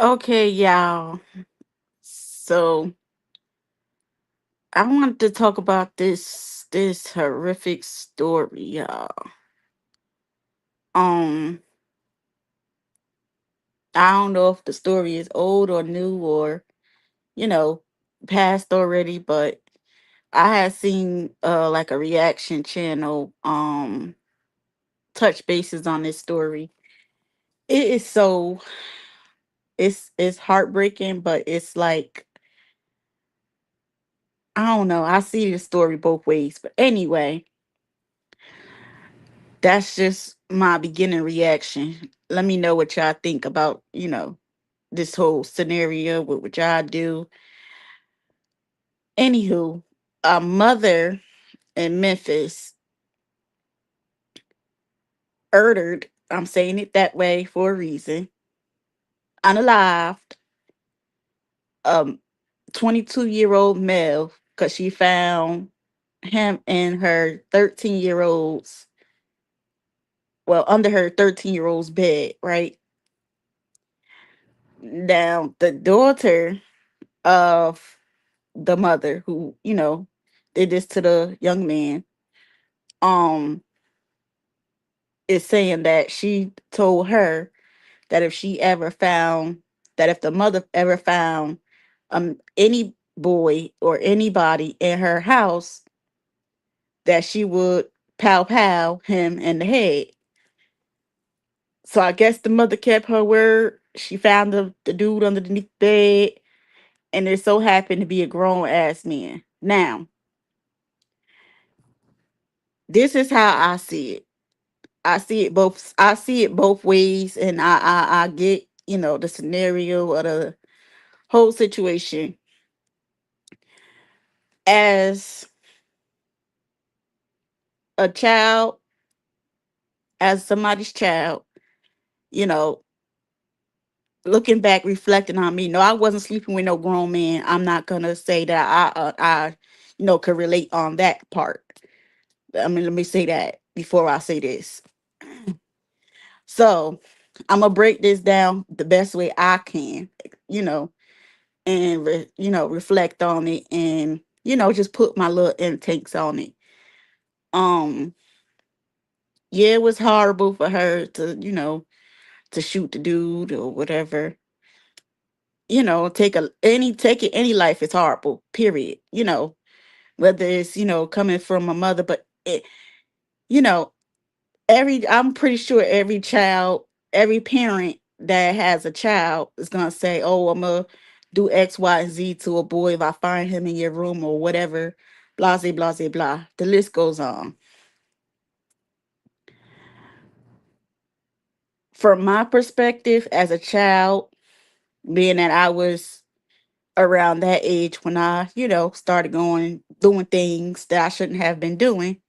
Okay, y'all. So I wanted to talk about this horrific story, y'all. Um, I don't know if the story is old or new or you know past already, but I had seen like a reaction channel touch bases on this story. It is so it's heartbreaking, but it's like I don't know. I see the story both ways, but anyway, that's just my beginning reaction. Let me know what y'all think about, this whole scenario, what y'all do. Anywho, a mother in Memphis murdered, I'm saying it that way for a reason, unalived, 22-year-old male, because she found him in her 13-year-old's, well, under her 13-year-old's bed, right? Now, the daughter of the mother who, did this to the young man, um, is saying that she told her that if she ever found that if the mother ever found any boy or anybody in her house, that she would pow pow him in the head. So I guess the mother kept her word. She found the dude underneath the bed, and it so happened to be a grown ass man. Now, this is how I see it. I see it both ways, and I get, the scenario or the whole situation. As a child, as somebody's child, you know, looking back, reflecting on me. No, I wasn't sleeping with no grown man. I'm not gonna say that could relate on that part. I mean, let me say that before I say this. So I'm gonna break this down the best way I can, you know, and reflect on it, and just put my little intakes on it. Um, yeah, it was horrible for her to shoot the dude or whatever. Take it any life is horrible. Period. Whether it's coming from a mother, but you know I'm pretty sure every child, every parent that has a child is gonna say, "Oh, I'm gonna do X, Y, and Z to a boy if I find him in your room or whatever." Blah, blah, blah, blah. The list goes on. From my perspective as a child, being that I was around that age when I, started going doing things that I shouldn't have been doing.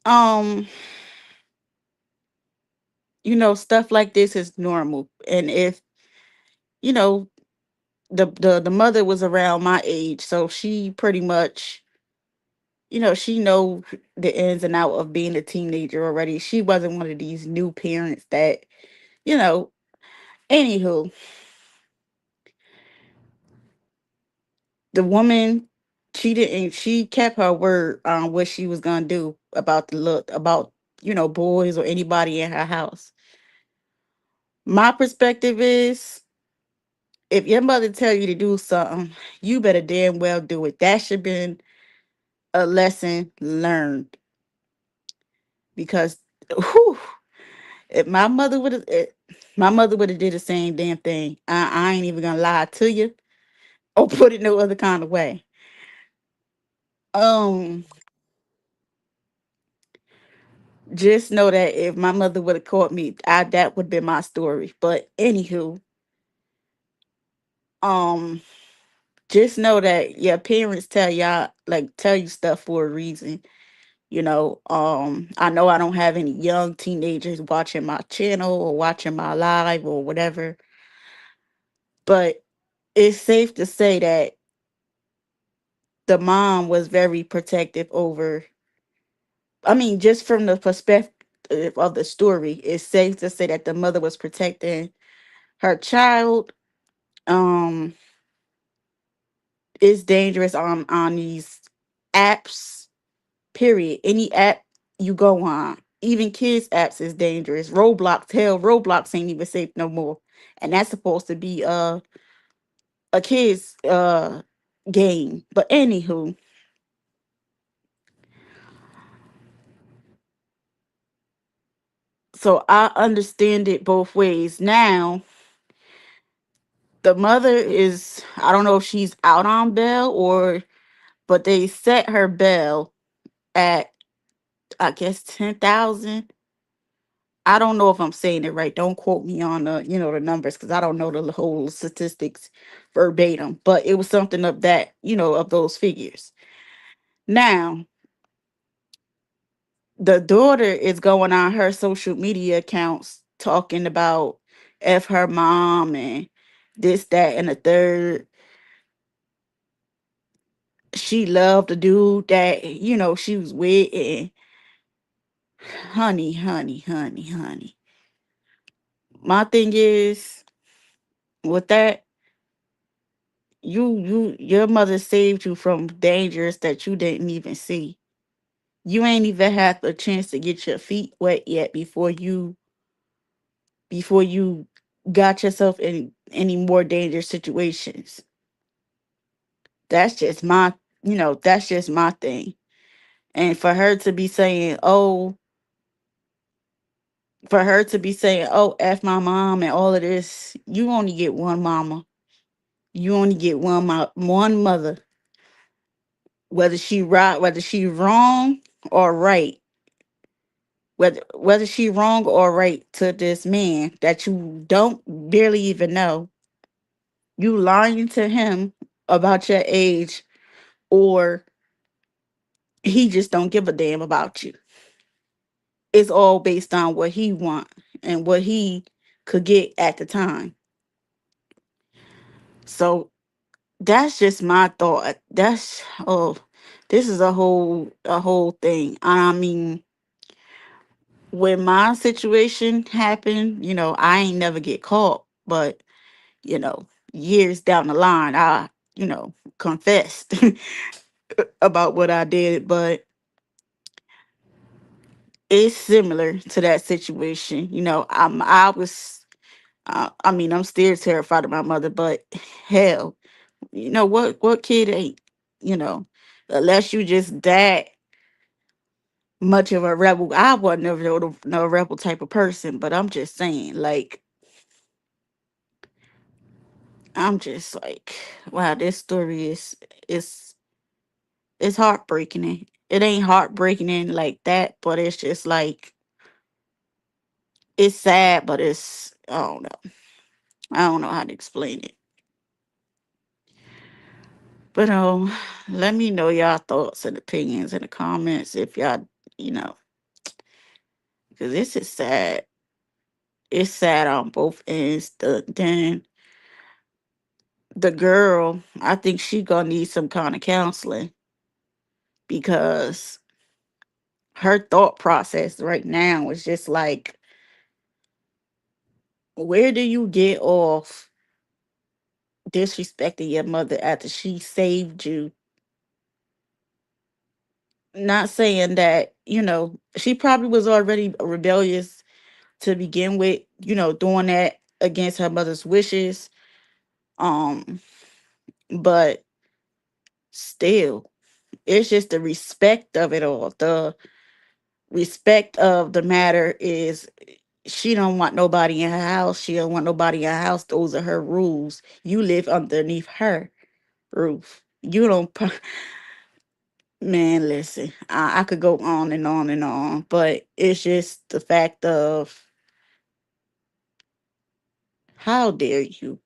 Um, stuff like this is normal. And if, you know, the mother was around my age, so she pretty much, she know the ins and out of being a teenager already. She wasn't one of these new parents that, you know, anywho, the woman, she kept her word on what she was gonna do about about boys or anybody in her house. My perspective is, if your mother tell you to do something, you better damn well do it. That should been a lesson learned, because whew, if my mother would have did the same damn thing. I ain't even gonna lie to you or put it no other kind of way. Um, just know that if my mother would have caught me, that would have been my story. But anywho, um, just know that your parents tell you stuff for a reason. I know I don't have any young teenagers watching my channel or watching my live or whatever, but it's safe to say that the mom was very protective over. I mean, just from the perspective of the story, it's safe to say that the mother was protecting her child um is dangerous on these apps. Period. Any app you go on, even kids apps is dangerous. Roblox, hell, Roblox ain't even safe no more, and that's supposed to be a kids game. But anywho, so I understand it both ways. Now the mother is, I don't know if she's out on bail or, but they set her bail at, I guess, 10,000. I don't know if I'm saying it right. Don't quote me on the numbers, because I don't know the whole statistics verbatim, but it was something of that, of those figures. Now, the daughter is going on her social media accounts talking about F her mom and this, that, and the third. She loved the dude that, she was with, and honey, honey, honey, honey. My thing is, with that, your mother saved you from dangers that you didn't even see. You ain't even had the chance to get your feet wet yet before you got yourself in any more dangerous situations. That's just my thing. And for her to be saying, "Oh, F my mom," and all of this, you only get one mama. You only get one mother. Whether she wrong or right, whether she wrong or right to this man that you don't barely even know, you lying to him about your age, or he just don't give a damn about you. It's all based on what he want and what he could get at the time. So that's just my thought. This is a whole thing. I mean, when my situation happened, I ain't never get caught, but years down the line, I confessed about what I did. But it's similar to that situation. I mean, I'm still terrified of my mother, but hell, what kid ain't, you know, unless you just that much of a rebel. I wasn't never no rebel type of person, but I'm just saying, like, I'm just like, wow, this story is it's heartbreaking. It ain't heartbreaking like that, but it's just like, it's sad, but I don't know. I don't know how to explain it. But let me know y'all thoughts and opinions in the comments if y'all, you know, because this is sad. It's sad on both ends. The girl, I think she gonna need some kind of counseling, because her thought process right now is just like, where do you get off disrespecting your mother after she saved you? Not saying that, she probably was already rebellious to begin with, doing that against her mother's wishes. Um, but still, it's just the respect of it all. The respect of the matter is, she don't want nobody in her house. She don't want nobody in her house. Those are her rules. You live underneath her roof. You don't man, listen. I could go on and on and on, but it's just the fact of, how dare you?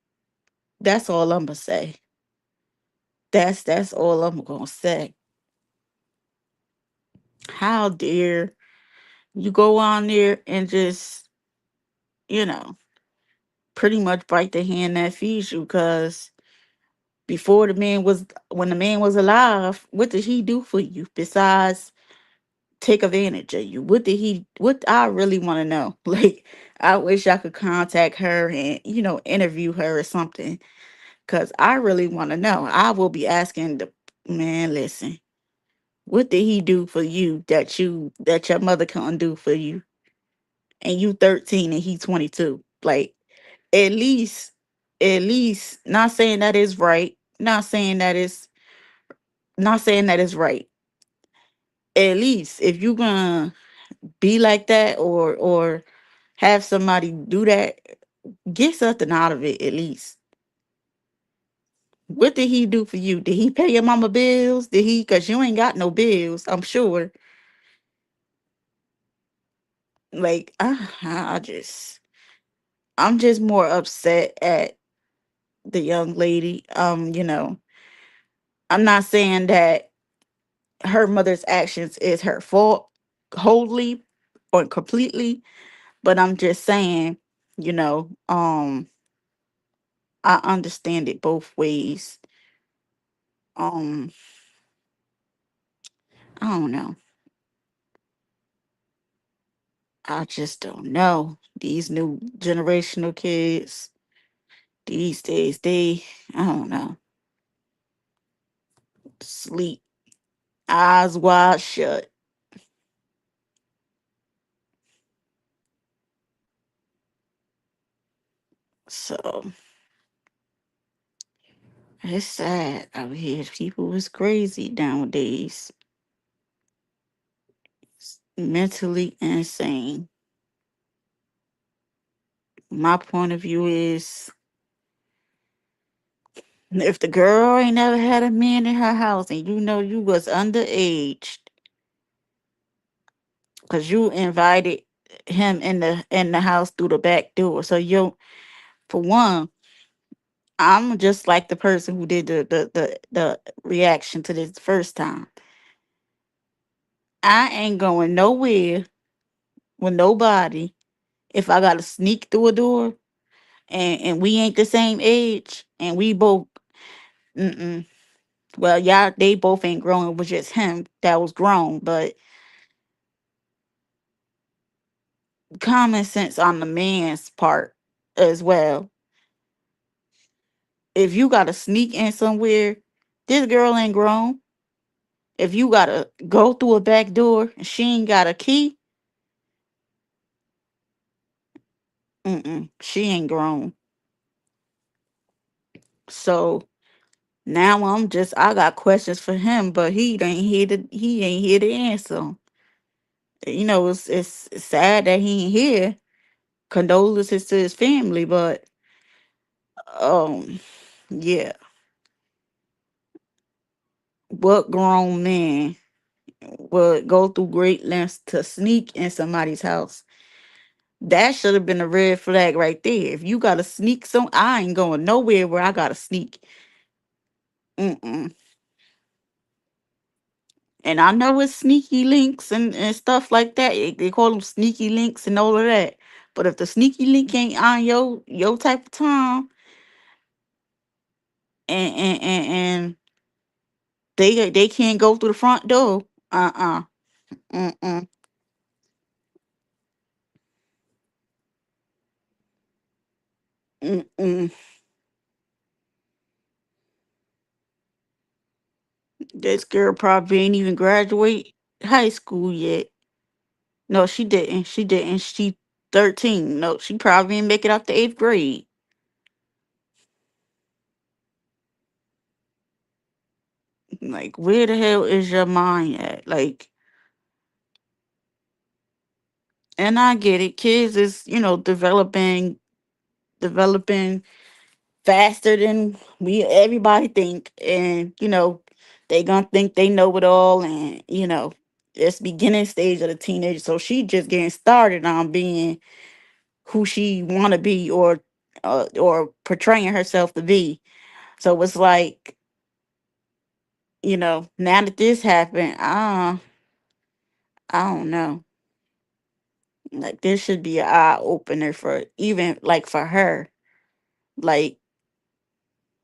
That's all I'm gonna say. That's all I'm gonna say. How dare you go on there and just, you know, pretty much bite the hand that feeds you? Because when the man was alive, what did he do for you besides take advantage of you? What did he, what I really want to know. Like, I wish I could contact her and, interview her or something. Cause I really want to know. I will be asking the man, listen, what did he do for you that your mother couldn't do for you? And you 13 and he 22. Like, at least, not saying that is right. Not saying that is right. At least if you gonna be like that, or have somebody do that, get something out of it at least. What did he do for you? Did he pay your mama bills? Did he? Cause you ain't got no bills, I'm sure. Like, I'm just more upset at the young lady. I'm not saying that her mother's actions is her fault wholly or completely, but I'm just saying, you know, um, I understand it both ways. Um, I don't know. I just don't know. These new generational kids these days, I don't know, sleep, eyes wide shut. So it's sad out here. People is crazy nowadays. Mentally insane. My point of view is, if the girl ain't never had a man in her house and you know you was underage because you invited him in the house through the back door. So you, for one, I'm just like the person who did the reaction to this first time. I ain't going nowhere with nobody if I gotta sneak through a door and we ain't the same age and we both, mm-mm. Well, yeah, they both ain't grown. It was just him that was grown, but common sense on the man's part as well. If you gotta sneak in somewhere, this girl ain't grown. If you gotta go through a back door and she ain't got a key, she ain't grown. So now I got questions for him, but he ain't here to answer 'em. It's sad that he ain't here. Condolences to his family, but um, yeah, what grown man would go through great lengths to sneak in somebody's house? That should have been a red flag right there. If you gotta sneak, I ain't going nowhere where I gotta sneak. Mm-mm. And I know it's sneaky links and stuff like that. They call them sneaky links and all of that. But if the sneaky link ain't on your type of time, and they can't go through the front door, uh-uh. Mm-mm. Mm-mm. This girl probably ain't even graduate high school yet. No, she didn't. She didn't. She 13. No, she probably didn't make it out the eighth grade. Like, where the hell is your mind at? Like, and I get it. Kids is, developing faster than we everybody think. And, they gonna think they know it all, and, it's beginning stage of the teenager. So she just getting started on being who she wanna be, or portraying herself to be. So it's like, now that this happened, I don't know. Like, this should be an eye opener for, even like, for her. Like,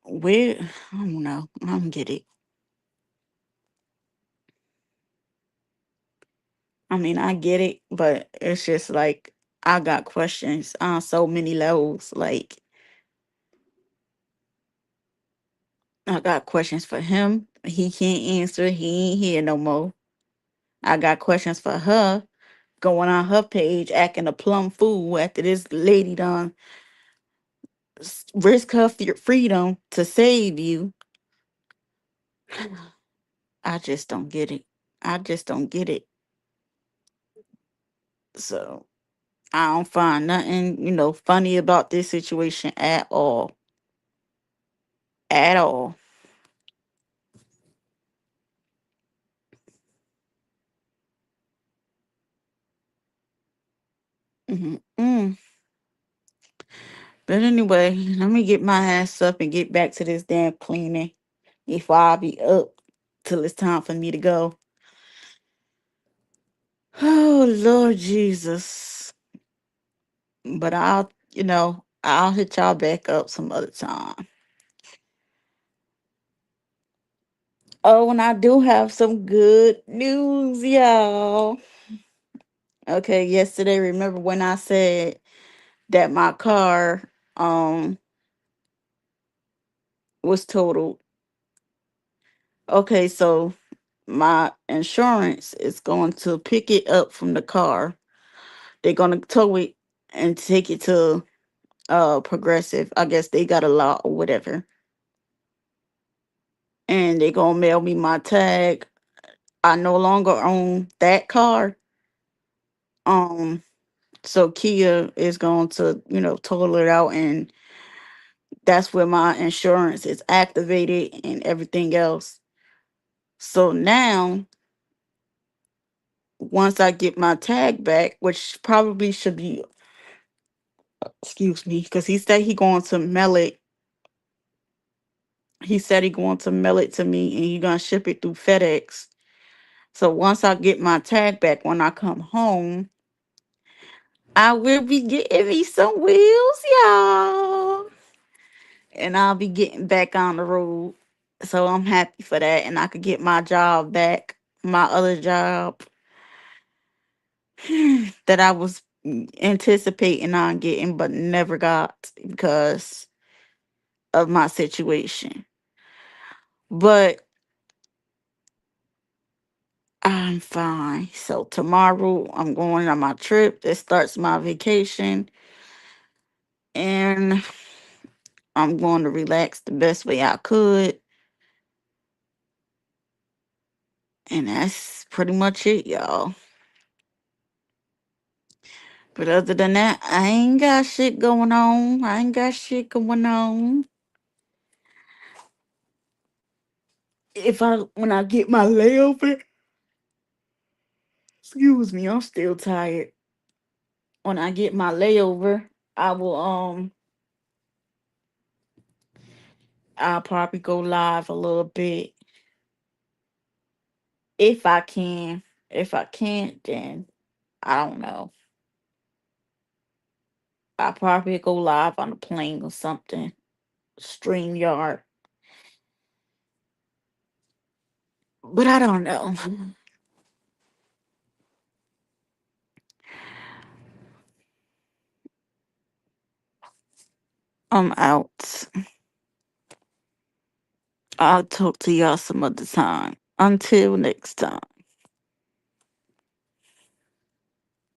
where, I don't know. I don't get it. I mean, I get it, but it's just like I got questions on so many levels. Like I got questions for him. He can't answer. He ain't here no more. I got questions for her going on her page acting a plum fool after this lady done risk her freedom to save you. I just don't get it. I just don't get it. So I don't find nothing, funny about this situation at all. At all. Mm. But anyway, let me get my ass up and get back to this damn cleaning before I be up till it's time for me to go. Oh Lord Jesus. But I'll hit y'all back up some other time. Oh, and I do have some good news, y'all. Okay, yesterday, remember when I said that my car was totaled? Okay, so my insurance is going to pick it up from the car. They're gonna tow it and take it to Progressive. I guess they got a lot or whatever. And they're gonna mail me my tag. I no longer own that car. Um so Kia is going to, total it out, and that's where my insurance is activated and everything else. So now, once I get my tag back, which probably should be, excuse me, because he said he going to mail it. He said he going to mail it to me and he gonna ship it through FedEx. So once I get my tag back when I come home, I will be getting me some wheels, y'all. And I'll be getting back on the road. So I'm happy for that. And I could get my job back, my other job that I was anticipating on getting, but never got because of my situation. But I'm fine. So tomorrow I'm going on my trip. That starts my vacation. And I'm going to relax the best way I could. And that's pretty much it, y'all. But other than that, I ain't got shit going on. I ain't got shit going on. When I get my layover, excuse me, I'm still tired. When I get my layover, I will I'll probably go live a little bit if I can. If I can't, then I don't know. I'll probably go live on a plane or something. StreamYard. But I don't know. I'm out. I'll talk to y'all some other time. Until next time.